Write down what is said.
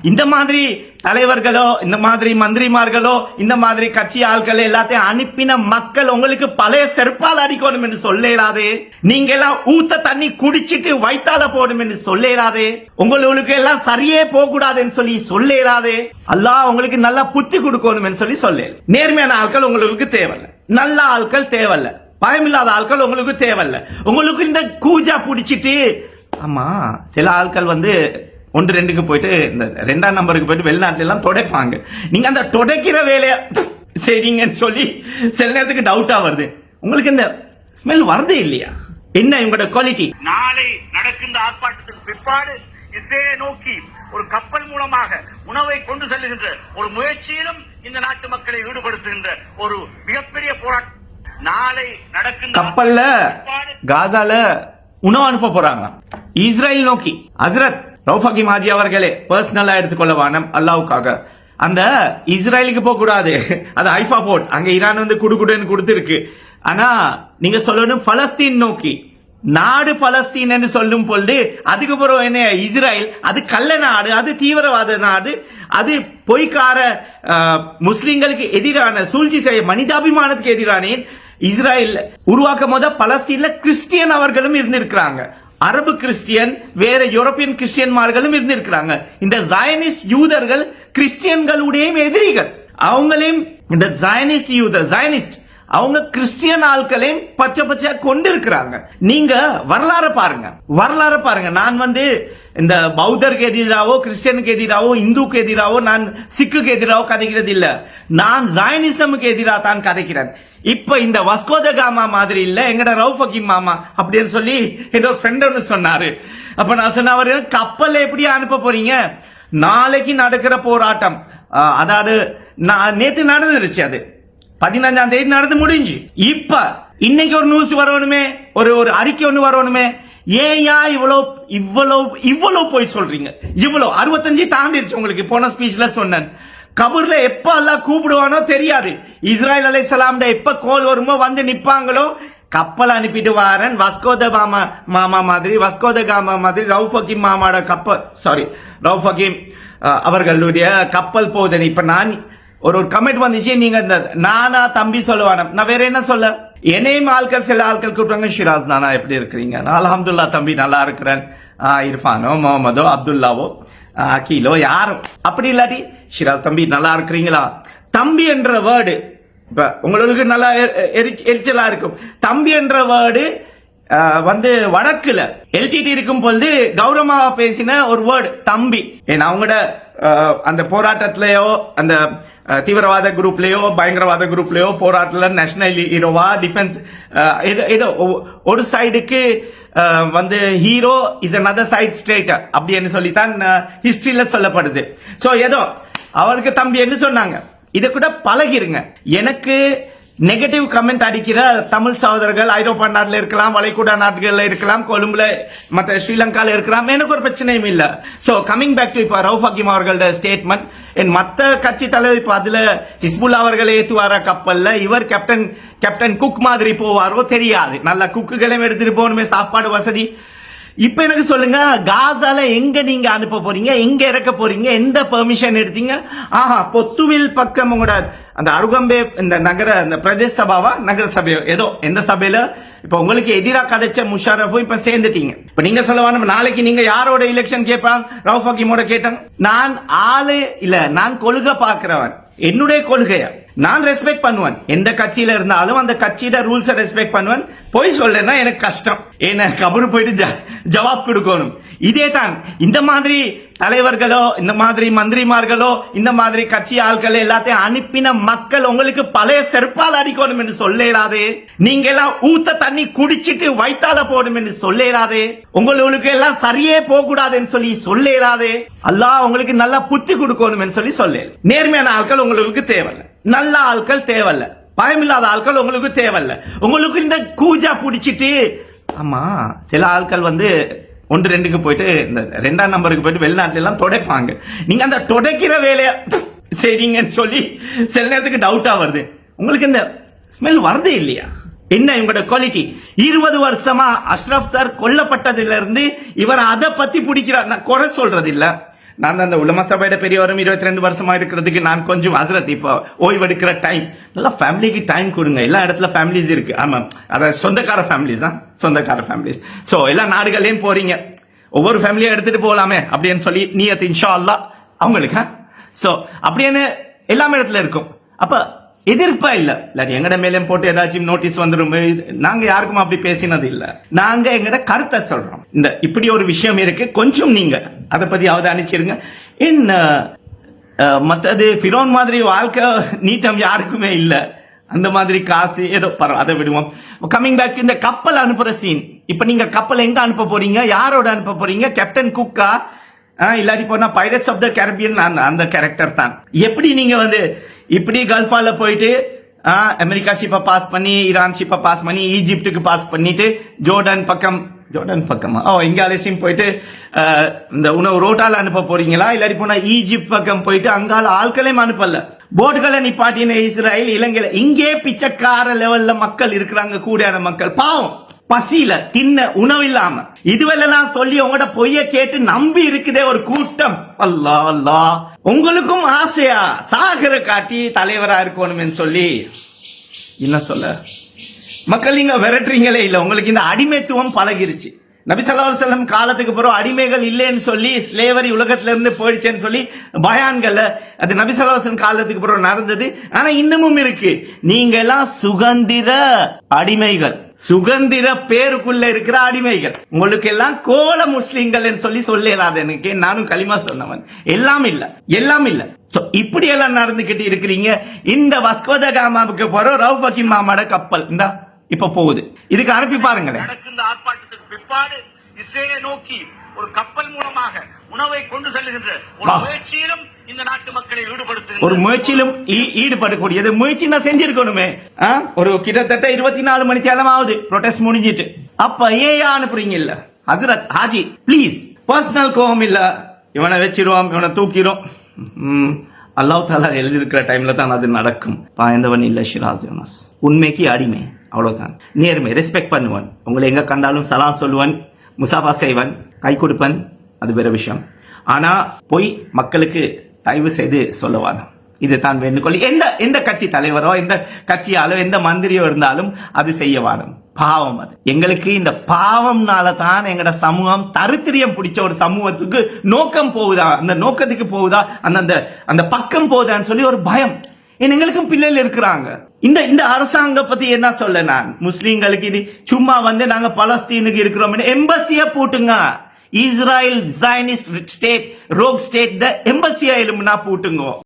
இந்த மாதிரி தலைவர்களோ இந்த மாதிரி மந்திரிமார்களோ இந்த மாதிரி கட்சி ஆட்கள் எல்லாத்தையும் அனுப்பின மக்கள் உங்களுக்கு பழைய செருப்பால் அடிக்கணும் என்று சொல்லலாதே. நீங்க எல்லாம் ஊத்த தண்ணி குடிச்சிட்டு வைத்தால போடும் என்று சொல்லலாதே. உங்களுக்கு எல்லாம் சரியே போக கூடாதுன்னு சொல்லி சொல்லலாதே. அல்லாஹ் உங்களுக்கு நல்லா புத்தி கொடுக்கணும் என்று சொல்லி சொல்ல. நேர்மையான ஆட்கள் உங்களுக்கு தேவையில்லை, நல்ல ஆட்கள் தேவையில்லை, பயமில்லாத ஆட்கள் உங்களுக்கு தேவையில்லை. உங்களுக்கு இந்த கூஜா பிடிச்சிட்டு ஆமா சில ஆட்கள் வந்து 1-2க்கு போயிட்டு இந்த 2ஆம் நம்பருக்கு போயிட்டு வெளிநாட்டுல எல்லாம் தொடைப்பாங்க. நீங்க அந்த தொடைக்கிற வேலைய சரிங்கன்னு சொல்லி சில நேரத்துக்கு டவுட்டா வருது. உங்களுக்கு இந்த ஸ்மெல் வருதே இல்லையா? என்ன உங்களோட குவாலிட்டி? நாளை நடக்கின்ற ஆர்ப்பாட்டத்துக்கு பிற்பாடு இஸ்ரேலை நோக்கி ஒரு கப்பல் மூலமாக உணவை கொண்டு செல்லுகின்ற ஒரு முயற்சியிலும் இந்த நாட்டு மக்களை ஈடுபடுத்துகின்ற ஒரு மிகப்பெரிய போராட்டம் நாளை நடக்கின்ற கப்பல்ல காசால உணவு அனுப்ப போறாங்க இஸ்ரேல் நோக்கி. ஹஸ்ரத் ரவுஃப் ஹக்கீம் ஹாஜி அவர்களே பர்சனலா எடுத்துக்கொள்ள வானம் அல்லாவுக்காக. அந்த இஸ்ரேலுக்கு போக கூடாது, அது ஹைஃபா போர்ட், அங்க ஈரான் வந்து குடுக்குடுன்னு கொடுத்திருக்கு. ஆனா நீங்க சொல்லணும் பலஸ்தீன் நோக்கி. நாடு பலஸ்தீன் என்று சொல்லும் பொழுது அதுக்கப்புறம் என்ன இஸ்ரேல் அது கள்ள நாடு, அது தீவிரவாத நாடு, அது பொய்க்கார முஸ்லிம்களுக்கு எதிரான சூழ்ச்சி செய்ய மனிதாபிமானத்துக்கு எதிரான இஸ்ரேல் உருவாக்கும் போது பலஸ்தீன்ல கிறிஸ்டியன் அவர்களும் இருந்திருக்கிறாங்க, அரபு கிறிஸ்டியன் வேற யூரோப்பியன் கிறிஸ்டியன்மார்களும் இருந்திருக்கிறாங்க. இந்த ஜயனிஸ்ட் யூதர்கள் கிறிஸ்டியன்களுடைய எதிரிகள். அவங்களையும் இந்த ஜயனிஸ்ட் யூதர் ஜயனிஸ்ட் அவங்க கிறிஸ்டியன் ஆட்களையும் பச்சை பச்சையா கொண்டு இருக்கிறாங்க. நீங்க வரலாறு பாருங்க. நான் வந்து இந்த பௌத்தருக்கு எதிராவோ கிறிஸ்டியனுக்கு எதிராவோ இந்துக்கு எதிராவோ நான் சிக்குக்கு எதிராவோ கதைக்கிறது இல்ல, நான் ஜாயனிசமுக்கு எதிராக தான் கதைக்கிறேன். இப்ப இந்த வஸ்கோ த காமா மாதிரி இல்ல எங்கட ரவுஃப் ஹக்கீம் மாமா அப்படின்னு சொல்லி என்னோட ஃப்ரெண்ட் ஒன்று சொன்னாரு. அப்ப நான் சொன்ன அவரு கப்பல் எப்படி அனுப்ப போறீங்க? நாளைக்கு நடக்கிற போராட்டம் அதாவது நேத்து நடந்துருச்சு, அது 15ஆம் தேதி நடந்து முடிஞ்சு. இப்ப இன்னைக்கு ஒரு நியூஸ் வரணுமே, ஒரு அறிக்கை ஒண்ணு வரணுமே. ஏயா இவ்வளவு போய் சொல்றீங்க? இவ்வளவு 65 தாண்டிடுச்சு. உங்களுக்கு போன ஸ்பீச்ல சொன்னேன், கபூர்ல எப்ப அல்லாஹ் கூப்பிடுவானோ தெரியாது. இஸ்ராயல் அலைஹிஸ்ஸலாம் எப்ப கோல் வருமோ வந்து நிப்பாங்களோ. கப்பல் அனுப்பிட்டு வாரன் வஸ்கோ த மாமா மாதிரி ரவுஃப் ஹக்கீம் மாமாட கப்பல், சாரி ரவுஃப் ஹக்கீம் அவர்களுடைய கப்பல் போதனை. இப்ப நான் ஒரு கமெண்ட் வந்துச்சு, நீங்க நானா தம்பி சொல்லுவான, நான் வேற என்ன சொல்ல? என்னையும் ஆட்கள் சில ஆட்கள் கூப்பிட்டாங்க, ஷிராஸ் நானா எப்படி இருக்கிறீங்க? நான் அல்ஹம்துலில்லாஹ் தம்பி நல்லா இருக்கிறேன். இர்ஃபானோ முகமதோ அப்துல்லாவோ அகீலோ யாரும் அப்படி இல்லாட்டி ஷிராஸ் தம்பி நல்லா இருக்கிறீங்களா? தம்பி என்ற வேர்டு இப்ப உங்களுக்கு நல்லா எரிச்சலா இருக்கும். தம்பி என்ற வேர்டு வந்து வடக்குல எல்டிடி இருக்கும் பொழுது கௌரவமா பேசின ஒரு வேர்டு தம்பி. ஏன்னா அவங்களோட அந்த போராட்டத்திலேயோ அந்த தீவிரவாத குரூப்லயோ பயங்கரவாத குரூப்லயோ போராட்டல நேஷனல் ஹீரோவா டிஃபென்ஸ் ஏதோ ஒரு சைடுக்கு வந்து hero is another side straight அப்படின்னு சொல்லித்தான் ஹிஸ்டரியில சொல்லப்படுது. சோ ஏதோ அவருக்கு தம்பி என்ன சொன்னாங்க. இத கூட பழகிருங்க. எனக்கு நெகட்டிவ் கமெண்ட் அடிக்கிற தமிழ் சகோதரர்கள் ஐரோப்பா நாட்டில் இருக்கலாம், வளைகுடா நாடுகள்ல இருக்கலாம், கொழும்புல மற்ற ஸ்ரீலங்கால இருக்கலாம், எனக்கு ஒரு பிரச்சனையும் இல்ல. சோ கமிங் பேக் டு இப்ப ரவுஃப் ஹக்கீம் அவர்களோட ஸ்டேட்மெண்ட். என் மத்த கட்சி தலைவர் இப்ப அதுல ஹிஸ்புல்லா அவர்களை ஏத்துவார கப்பல்ல இவர் கேப்டன் குக் மாதிரி போவாரோ தெரியாது. நல்ல குக்குகளையும் எடுத்துட்டு போகணுமே, சாப்பாடு வசதி. இப்ப எனக்கு சொல்லுங்க, காசால எங்க நீங்க அனுப்ப போறீங்க? எங்க இறக்க போறீங்க? எந்த பெர்மிஷன் எடுத்தீங்க? பொத்துவில் பக்கம் உங்களோட அந்த அருகம்பே இந்த நகர இந்த பிரதேச சபாவா நகர சபையோ ஏதோ எந்த சபையில இப்ப உங்களுக்கு எதிராக கதைச்ச முஷாரஃபும் இப்ப சேர்ந்துட்டீங்க. இப்ப நீங்க சொல்லவா நாளைக்கு நீங்க யாரோட எலெக்ஷன் கேட்பாங்க? ரவுஃப் ஹக்கீமோட கேட்டாங்க. நான் ஆளு இல்ல, நான் கொள்கை பாக்குறவன். என்னுடைய கொள்கைய நான் ரெஸ்பெக்ட் பண்ணுவேன். எந்த கட்சியில இருந்தாலும் அந்த கட்சியோட ரூல்ஸை ரெஸ்பெக்ட் பண்ணுவேன். போய் சொல்லனா எனக்கு கஷ்டம். ஏன்னா கபரு போயிட்டு ஜவாப் கொடுக்கணும். இதே தான் இந்த மாதிரி தலைவர்களோ இந்த மாதிரி மந்திரிமார்களோ இந்த மாதிரி கட்சி ஆட்கள் எல்லாத்தையும் அனுப்பின மக்கள் உங்களுக்கு பழைய செருப்பால் அடிக்கணும் என்று சொல்லலாதே. நீங்க எல்லாம் ஊத்த தண்ணி குடிச்சிட்டு வைத்தால போடும் என்று சொல்லலாதே. உங்களுக்கு எல்லாம் சரியே போக கூடாதுன்னு சொல்லி சொல்லலாதே. அல்லாஹ் உங்களுக்கு நல்லா புத்தி கொடுக்கணும் என்று சொல்லி சொல்ல. நேர்மையான ஆட்கள் உங்களுக்கு தேவையில்லை, நல்ல ஆட்கள் தேவையில்ல, பயமில்லாத ஆட்கள் உங்களுக்கு தேவையில்ல. உங்களுக்கு இந்த கூஜா பிடிச்சிட்டு ஆமா சில ஆட்கள் வந்து 1-2க்கு போயிட்டு இந்த 2ஆம் நம்பருக்கு போயிட்டு வெளிநாட்டுல எல்லாம் தொடைப்பாங்க. நீங்க அந்த தொடைக்கிற வேலைய சரிங்கன்னு சொல்லி சில நேரத்துக்கு டவுட்டா வருது. உங்களுக்கு இந்த ஸ்மெல் வருதே இல்லையா? என்ன இவங்களோட குவாலிட்டி? 20 வருஷமா அஷ்ரப் சார் கொல்லப்பட்டதுல இருந்து இவர் அதை பத்தி பிடிக்கிறார். நான் குறை சொல்றது இல்ல, நான் தான் அந்த உலமா சபையோட பெரியவரும் 22 வருஷமா இருக்கிறதுக்கு நான் கொஞ்சம் ஹஸ்ரத் இப்போ ஓய்வெடுக்கிற டைம் நல்லா ஃபேமிலிக்கு டைம் கொடுங்க. எல்லா இடத்துல ஃபேமிலிஸ் இருக்கு. ஆமா, அதாவது சொந்தக்கார ஃபேமிலிஸ் தான், சொந்தக்கார ஃபேமிலிஸ். சோ எல்லா நாடுகளையும் போறீங்க, ஒவ்வொரு ஃபேமிலியா எடுத்துட்டு போகலாமே அப்படின்னு சொல்லி நியத் இன்ஷா அல்லாஹ் அவங்களுக்கு. சோ அப்படின்னு எல்லா இடத்துல இருக்கும். அப்ப எதிர்ப்பா இல்ல, இல்லாட்டி எங்கட மேலும் போட்டு ஏதாச்சும் நோட்டீஸ் வந்துடும். நாங்க யாருக்கும் அப்படி பேசினது இல்ல. நாங்க எங்கட கருத்தை சொல்றோம். இந்த இப்படி ஒரு விஷயம் இருக்கு, கொஞ்சம் நீங்க அதை பத்தி அவதானிச்சிருங்க. என்ன மத்தது ஃபிரௌன் மாதிரி வாழ்க்கை நீட்டம் யாருக்குமே இல்ல. அந்த மாதிரி காசு ஏதோ பரவாயில்ல, அதை விடுவோம். கமிங் பேக், இந்த கப்பல் அனுப்புற சீன். இப்ப நீங்க கப்பல் எங்க அனுப்ப போறீங்க, யாரோட அனுப்ப போறீங்க? கேப்டன் குக்கா, இல்லாட்டி போனா பைரட்ஸ் ஆஃப் த கரீபியன் அந்த கேரக்டர் தான். எப்படி நீங்க வந்து இப்படி கல்ஃபால போயிட்டு அமெரிக்கா ஷிப்பை பாஸ் பண்ணி, ஈரான் ஷிப்பை பாஸ் பண்ணி, ஈஜிப்டுக்கு பாஸ் பண்ணிட்டு ஜோர்டன் பக்கமா இங்க அலசியும் போயிட்டு இந்த உணவு ரோட்டால அனுப்ப போறீங்களா? இல்லாட்டி போனா ஈஜிப்ட் பக்கம் போயிட்டு அங்கால ஆட்களையும் அனுப்பல, போர்டுகளை நிப்பாட்டின இஸ்ரேல் இலங்கையில. இங்கே பிச்சைக்கார லெவல்ல மக்கள் இருக்கிறாங்க, கூடியான மக்கள் பாவம், பசியில தின்ன உணவு இல்லாம. இதுவெல்லாம் சொல்லி உங்களோட பொய்ய கேட்டு நம்பி இருக்குதே ஒரு கூட்டம். அல்லாஹ் அல்லாஹ், உங்களுக்கும் ஆசையா சாகர காட்டி தலைவரா இருக்கணும்னு சொல்லி என்ன சொல்ல மக்கள் நீங்க விரட்டுறீங்களே இல்ல. உங்களுக்கு இந்த அடிமைத்துவம் பழகிருச்சு. நபி ஸல்லல்லாஹு அலைஹி வஸல்லம் காலத்துக்கு பிறகு அடிமைகள் இல்லைன்னு சொல்லி, ஸ்லேவரி உலகத்துல இருந்து போயிடுச்சேன்னு சொல்லி பயான்கள், அது நபி ஸல்லல்லாஹு அலைஹி வஸல்லம் காலத்துக்கு பிறகு நடந்தது. ஆனா இன்னமும் இருக்கு. நீங்க எல்லாம் சுதந்திர அடிமைகள், சுதந்திர பேருக்குள்ள இருக்கிற அடிமைகள். உங்களுக்கு எல்லாம் கோல முஸ்லிம்கள் சொல்லி சொல்லலாது. எனக்கு நானும் களிமா சொன்னவன். எல்லாம் இல்ல. இப்படி எல்லாம் நடந்துகிட்டு இருக்கிறீங்க. இந்த வஸ்கோத காமாவுக்கு போற ரவுஃப் ஹக்கீம் மாமாட கப்பல் இந்த இப்ப போகுது. இதுக்கு அனுப்பி பாருங்களேன். ஆர்ப்பாட்டத்துக்கு பிற்பாடு இஸ்ரேலை நோக்கி ஒரு கப்பல் மூலமாக உணவை கொண்டு செல்லுகின்ற ஒரு முயற்சியிலும் இந்த நாட்டு மக்களை ஈடுபடுத்த, ஒரு முயற்சியிலும் ஈடுபடக்கூடியது முயற்சி நான் செஞ்சிருக்கணுமே. ஒரு கிட்டத்தட்ட 24 மணி நேரம் ஆகுது ப்ரொடெஸ்ட் முடிஞ்சிட்டு. அப்ப ஏன் அனுப்புறீங்க? இல்ல ஹசரத் ஹாஜி ப்ளீஸ், பர்சனல் கோவம் இல்ல. இவனை வச்சிருவோம், இவனை தூக்கிறோம். அல்லாஹ் தாலா எழுதியிருக்கிற டைம்ல தான் அது நடக்கும். பாய்ந்தவன் இல்ல ஷிராஸ் யோனஸ், உண்மைக்கு அடிமை, அவ்வளவுதான். நேர்மை, ரெஸ்பெக்ட் பண்ணுவன். உங்களை எங்க கண்டாலும் சலாம் சொல்லுவன், முசாஃபா செய்வன், கை கொடுப்பன், அது வேற விஷயம். ஆனா போய் மக்களுக்கு தயவு செய்து சொல்லவான. இது தான் வேண்டுகோள். எந்த கட்சி தலைவரோ, எந்த கட்சியாலோ, எந்த மந்திரியோ இருந்தாலும் அது செய்யவானும். பாவம் அது. எங்களுக்கு இந்த பாவம்னால தான் எங்கட சமூகம் தரித்திரியம் பிடிச்ச ஒரு சமூகத்துக்கு நோக்கம் போகுதா, அந்த நோக்கத்துக்கு போகுதா, அந்த பக்கம் போகுதான்னு சொல்லி ஒரு பயம். எங்களுக்கும் பிள்ளைகள் இருக்கிறாங்க. இந்த அரசாங்கம் பத்தி என்ன சொல்ல நான்? முஸ்லீம்களுக்கு இது சும்மா வந்து நாங்க பலஸ்தீனுக்கு இருக்கிறோம், எம்பசிய பூட்டுங்க. Israel Zionist state, rogue state, எம்பசியா எலும்புனா பூட்டுங்க.